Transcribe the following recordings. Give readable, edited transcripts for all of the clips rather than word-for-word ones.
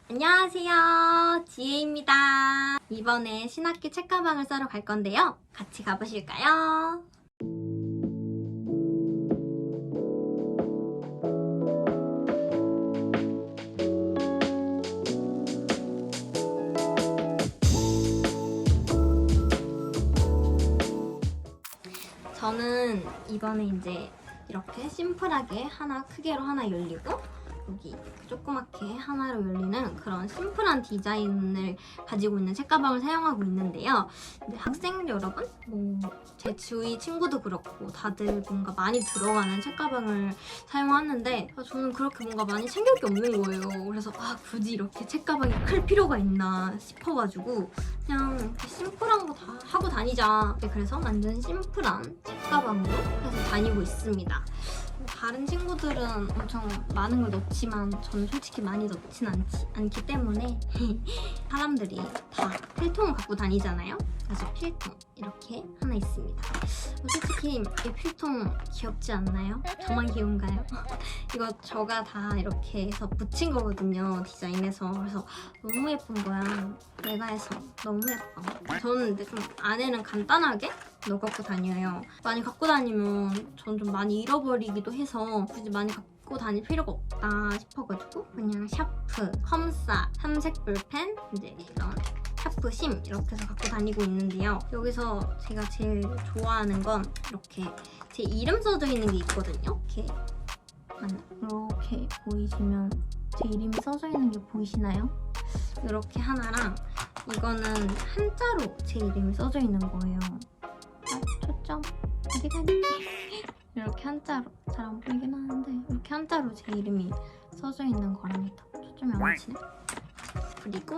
안녕하세요, 지혜입니다. 이번에 신학기 책가방을 싸러 갈 건데요. 같이 가보실까요? 저는 이번에 이제 이렇게 심플하게 하나 크게로 하나 열리고 여기 조그맣게 하나로 열리는 그런 심플한 디자인을 가지고 있는 책가방을 사용하고 있는데요. 근데 학생 여러분, 제 주위 친구도 그렇고 다들 뭔가 많이 들어가는 책가방을 사용하는데 저는 그렇게 뭔가 많이 챙길 게 없는 거예요. 그래서 굳이 이렇게 책가방이 클 필요가 있나 싶어가지고 그냥 이렇게 심플한 거 다 하고 다니자. 그래서 완전 심플한 책가방으로 해서 다니고 있습니다. 다른 친구들은 엄청 많은 걸 넣지만 저는 솔직히 많이 넣진 않기 때문에 사람들이 다 필통을 갖고 다니잖아요. 그래서 필통 이렇게 하나 있습니다. 솔직히 이 필통 귀엽지 않나요? 저만 귀여운가요? 이거 저가 다 이렇게 해서 붙인 거거든요, 디자인해서. 그래서 너무 예쁜 거야. 내가 해서 너무 예뻐. 저는 근데 좀 안에는 간단하게 넣어 갖고 다녀요. 많이 갖고 다니면 전 좀 많이 잃어버리기도 해서 굳이 많이 갖고 다닐 필요가 없다 싶어가지고 그냥 샤프, 컴사, 삼색 볼펜, 이제 이런 샤프 심 이렇게 해서 갖고 다니고 있는데요. 여기서 제가 제일 좋아하는 건 이렇게 제 이름 써져 있는 게 있거든요. 이렇게 보이시면 제 이름이 써져 있는 게 보이시나요? 이렇게 하나랑 이거는 한자로 제 이름이 써져 있는 거예요. 초점 어디 가니? 이렇게 한자로 잘 안 보이긴 하는데 이렇게 한자로 제 이름이 써져 있는 거랍니다. 초점이 안 맞히네. 그리고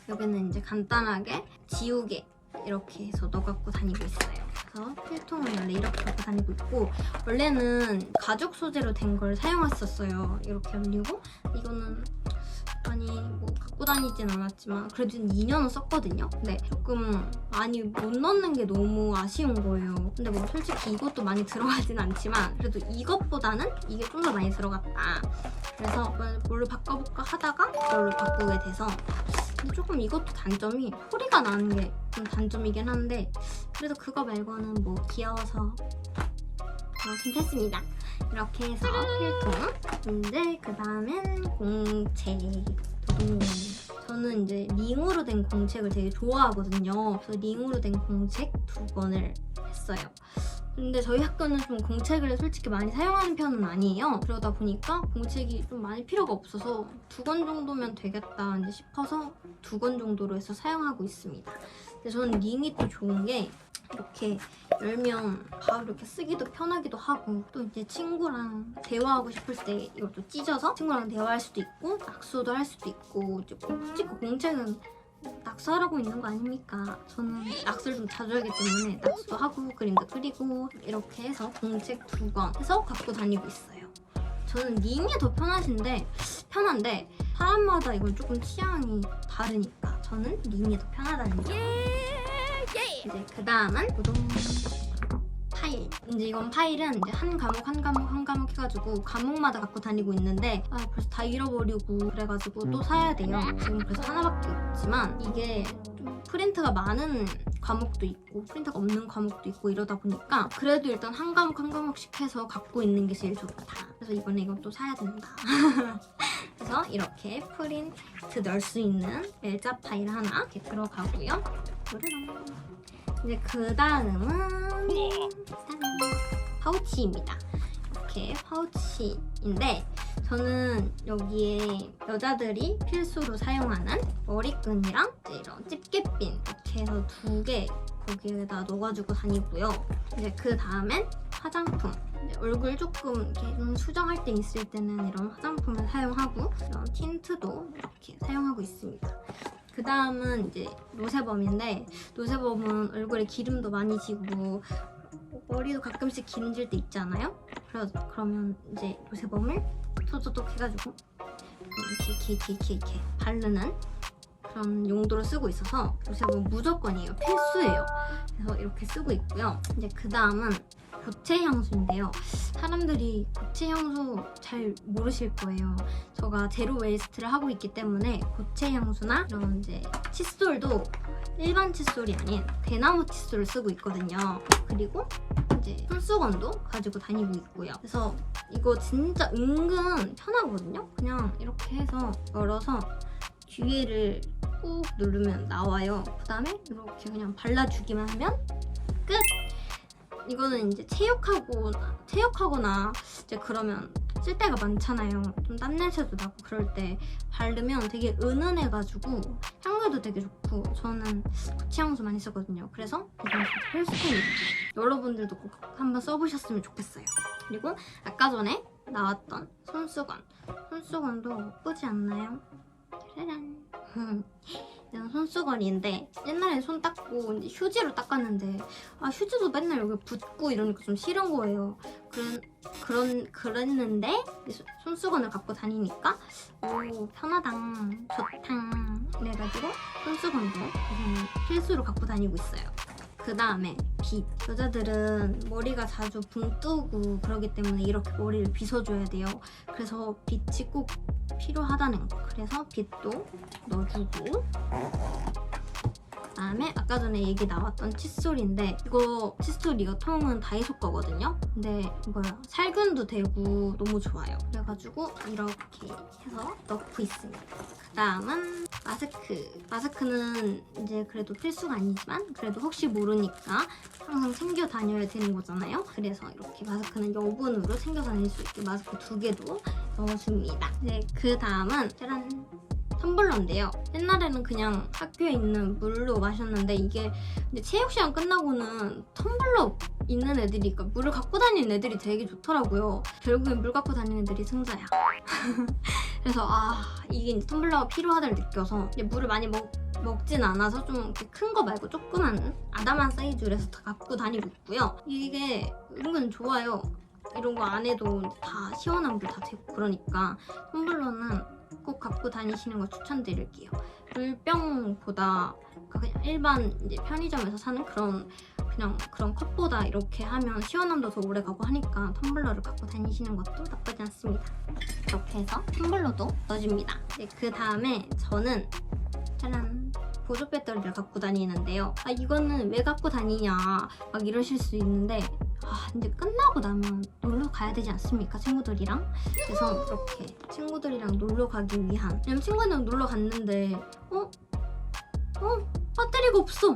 여기는 이제 간단하게 지우개 이렇게 해서 넣어갖고 다니고 있어요. 그래서 필통은 원래 이렇게 갖고 다니고 있고 원래는 가죽 소재로 된 걸 사용했었어요. 이렇게 열리고 이거는 많이 갖고 다니진 않았지만 그래도 2년은 썼거든요. 근데 조금 많이 못 넣는 게 너무 아쉬운 거예요. 근데 솔직히 이것도 많이 들어가진 않지만 그래도 이것보다는 이게 좀 더 많이 들어갔다. 그래서 뭘로 바꿔볼까 하다가 이걸로 바꾸게 돼서 근데 조금 이것도 단점이 소리가 나는 게 좀 단점이긴 한데 그래도 그거 말고는 귀여워서 괜찮습니다. 이렇게 해서 필통. 이제 그 다음엔 공책. 저는 이제 링으로 된 공책을 되게 좋아하거든요. 그래서 링으로 된 공책 2권을 했어요. 근데 저희 학교는 좀 공책을 솔직히 많이 사용하는 편은 아니에요. 그러다 보니까 공책이 좀 많이 필요가 없어서 2권 정도면 되겠다 이제 싶어서 2권 정도로 해서 사용하고 있습니다. 근데 저는 링이 또 좋은 게 이렇게 열면 바로 이렇게 쓰기도 편하기도 하고 또 이제 친구랑 대화하고 싶을 때 이걸 또 찢어서 친구랑 대화할 수도 있고 낙서도 할 수도 있고 이제 솔직히 공책은 낙서하라고 있는 거 아닙니까? 저는 낙서를 좀 자주 하기 때문에 낙서도 하고 그림도 그리고 이렇게 해서 공책 2권 해서 갖고 다니고 있어요. 저는 링이 더 편한데 사람마다 이건 조금 취향이 다르니까 저는 링이 더 편하다는 점. 이제 그 다음은 파일. 이제 이건 파일은 이제 한 과목 해가지고 과목마다 갖고 다니고 있는데 벌써 다 잃어버리고 그래가지고 또 사야 돼요. 지금 그래서 하나밖에 없지만 이게 좀 프린트가 많은 과목도 있고 프린트가 없는 과목도 있고 이러다 보니까 그래도 일단 한 과목씩 해서 갖고 있는 게 제일 좋다. 그래서 이번에 이건 또 사야 된다. 그래서 이렇게 프린트 넣을 수 있는 일자 파일 하나 이렇게 들어가고요. 이제 그 다음은 파우치입니다. 이렇게 파우치인데 저는 여기에 여자들이 필수로 사용하는 머리끈이랑 이런 집게핀 이렇게 해서 2개 거기에다 넣어가지고 다니고요. 이제 그 다음엔 화장품. 이제 얼굴 조금 이렇게 수정할 때 있을 때는 이런 화장품을 사용하고 이런 틴트도 이렇게 사용하고 있습니다. 그 다음은 이제 노세범인데 노세범은 얼굴에 기름도 많이 지고 머리도 가끔씩 기름질 때 있잖아요. 그러면 이제 노세범을 토독 해가지고 이렇게 바르는 그런 용도로 쓰고 있어서 노세범 무조건이에요. 필수예요. 그래서 이렇게 쓰고 있고요. 이제 그 다음은 고체 향수인데요. 사람들이 고체 향수 잘 모르실 거예요. 제가 제로 웨이스트를 하고 있기 때문에 고체 향수나 이런 이제 칫솔도 일반 칫솔이 아닌 대나무 칫솔을 쓰고 있거든요. 그리고 이제 손수건도 가지고 다니고 있고요. 그래서 이거 진짜 은근 편하거든요. 그냥 이렇게 해서 열어서 뒤에를 꾹 누르면 나와요. 그 다음에 이렇게 그냥 발라주기만 하면 끝! 이거는 이제 체육하거나 이제 그러면 쓸 때가 많잖아요. 좀 땀냄새도 나고 그럴 때 바르면 되게 은은해가지고 향기도 되게 좋고 저는 고체 향수 많이 쓰거든요. 그래서 이건 진짜 필수템이에요. 여러분들도 꼭 한번 써보셨으면 좋겠어요. 그리고 아까 전에 나왔던 손수건도 예쁘지 않나요? 짜란. 이런 손수건인데 옛날엔 손 닦고 이제 휴지로 닦았는데 휴지도 맨날 여기 붓고 이러니까 좀 싫은 거예요. 그랬는데 손수건을 갖고 다니니까 오 편하다 좋다 이래가지고 손수건도 저는 필수로 갖고 다니고 있어요. 그 다음에 빗. 여자들은 머리가 자주 붕 뜨고 그러기 때문에 이렇게 머리를 빗어줘야 돼요. 그래서 빗이 꼭 필요하다는 거. 그래서 빗도 넣어주고 그다음에 아까 전에 얘기 나왔던 칫솔인데 이거 통은 다이소 거거든요. 근데 살균도 되고 너무 좋아요. 그래가지고 이렇게 해서 넣고 있습니다. 그다음은 마스크는 이제 그래도 필수가 아니지만 그래도 혹시 모르니까 항상 챙겨 다녀야 되는 거잖아요. 그래서 이렇게 마스크는 여분으로 챙겨 다닐 수 있게 마스크 2개도 넣어줍니다. 이제 그다음은 짜란! 텀블러인데요. 옛날에는 그냥 학교에 있는 물로 마셨는데 이게 이제 체육 시간 끝나고는 텀블러 있는 애들이, 그러니까 물을 갖고 다니는 애들이 되게 좋더라고요. 결국엔 물 갖고 다니는 애들이 승자야. 그래서 이게 이제 텀블러가 필요하다를 느껴서 이제 물을 많이 먹진 않아서 좀 큰 거 말고 조그만 아담한 사이즈로 해서 다 갖고 다니고 있고요. 이게 은근 좋아요. 이런 거 안 해도 다 시원한 물 다 되고 그러니까 텀블러는 꼭 갖고 다니시는 걸 추천드릴게요. 물병보다 그냥 일반 이제 편의점에서 사는 그런 컵보다 이렇게 하면 시원함도 더 오래 가고 하니까 텀블러를 갖고 다니시는 것도 나쁘지 않습니다. 이렇게 해서 텀블러도 넣어줍니다. 그 다음에 저는 짜란! 보조 배터리를 갖고 다니는데요. 이거는 왜 갖고 다니냐 막 이러실 수 있는데 이제 끝나고 나면 놀러 가야 되지 않습니까? 친구들이랑. 그래서 이렇게 친구들이랑 놀러 가기 위한, 왜냐면 친구들이랑 놀러 갔는데 배터리가 없어!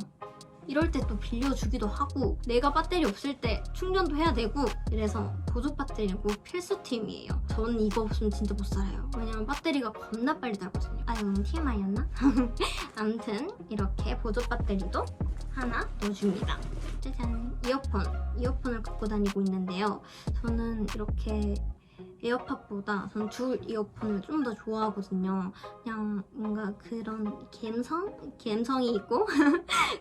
이럴 때 또 빌려주기도 하고 내가 배터리 없을 때 충전도 해야 되고 이래서 보조 배터리는 꼭 필수템이에요. 저는 이거 없으면 진짜 못 살아요. 왜냐면 배터리가 겁나 빨리 닳거든요. TMI였나? 아무튼 이렇게 보조 배터리도 하나 넣어줍니다. 짜잔! 이어폰을 갖고 다니고 있는데요. 저는 이렇게 에어팟보다 전 줄 이어폰을 좀 더 좋아하거든요. 그냥 뭔가 그런 감성이 있고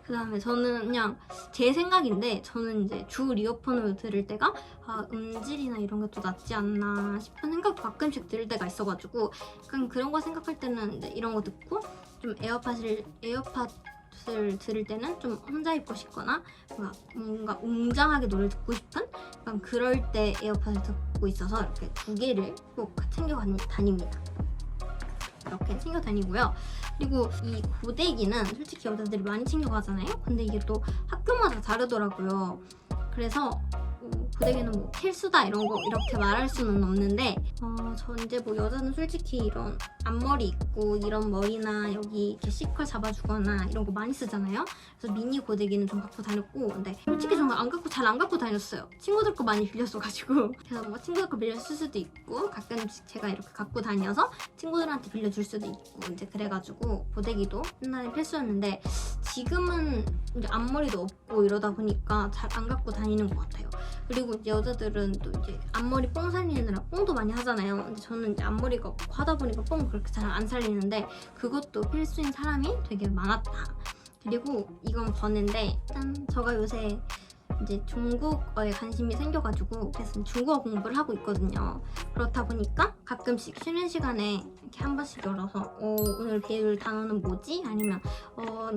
그 다음에 저는 그냥 제 생각인데 저는 이제 줄 이어폰으로 들을 때가 음질이나 이런 게 또 낫지 않나 싶은 생각도 가끔씩 들 때가 있어가지고 약간 그런 거 생각할 때는 이제 이런 거 듣고 좀 에어팟을 들을 때는 좀 혼자 있고 싶거나 뭔가 웅장하게 노래를 듣고 싶은 약간 그럴 때 에어팟을 듣고 있어서 이렇게 2개를 꼭 챙겨 다닙니다. 이렇게 챙겨 다니고요. 그리고 이 고데기는 솔직히 여자들이 많이 챙겨가잖아요. 근데 이게 또 학교마다 다르더라고요. 그래서 고데기는 필수다 이런 거 이렇게 말할 수는 없는데 저 이제 여자는 솔직히 이런 앞머리 있고 이런 머리나 여기 이렇게 C컬 잡아주거나 이런 거 많이 쓰잖아요. 그래서 미니 고데기는 좀 갖고 다녔고 근데 솔직히 저는 잘 안 갖고 다녔어요. 친구들 거 많이 빌렸어가지고 그래서 뭔가 친구들 거 빌려줄 수도 있고 가끔씩 제가 이렇게 갖고 다녀서 친구들한테 빌려줄 수도 있고 이제 그래가지고 고데기도 옛날에 필수였는데 지금은 이제 앞머리도 없고 이러다 보니까 잘 안 갖고 다니는 것 같아요. 그리고 이제 여자들은 또 이제 앞머리 뽕 살리느라 뽕도 많이 하잖아요. 근데 저는 이제 앞머리가 없고 하다 보니까 뽕 그렇게 잘 안 살리는데 그것도 필수인 사람이 되게 많았다. 그리고 이건 버는데 짠! 제가 요새 이제 중국어에 관심이 생겨가지고 그래서 중국어 공부를 하고 있거든요. 그렇다 보니까 가끔씩 쉬는 시간에 이렇게 한 번씩 열어서 오늘 배울 단어는 뭐지? 아니면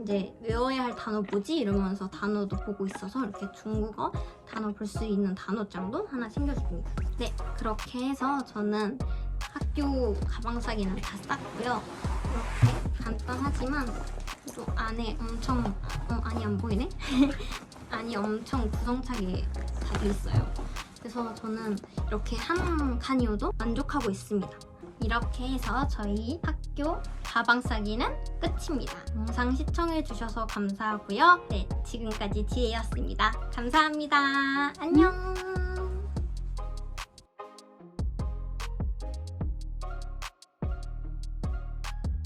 이제 외워야 할 단어 뭐지? 이러면서 단어도 보고 있어서 이렇게 중국어 단어 볼 수 있는 단어장도 하나 챙겨줍니다. 네, 그렇게 해서 저는 학교 가방 싸기는 다 쌌고요. 이렇게 간단하지만 또 안에 엄청 안이 안 보이네? 안이 엄청 구성차게 다 돼 있어요. 그래서 저는 이렇게 한 칸이어도 만족하고 있습니다. 이렇게 해서 저희 학교 가방 싸기는 끝입니다. 영상 시청해주셔서 감사하고요. 네, 지금까지 지혜였습니다. 감사합니다. 안녕!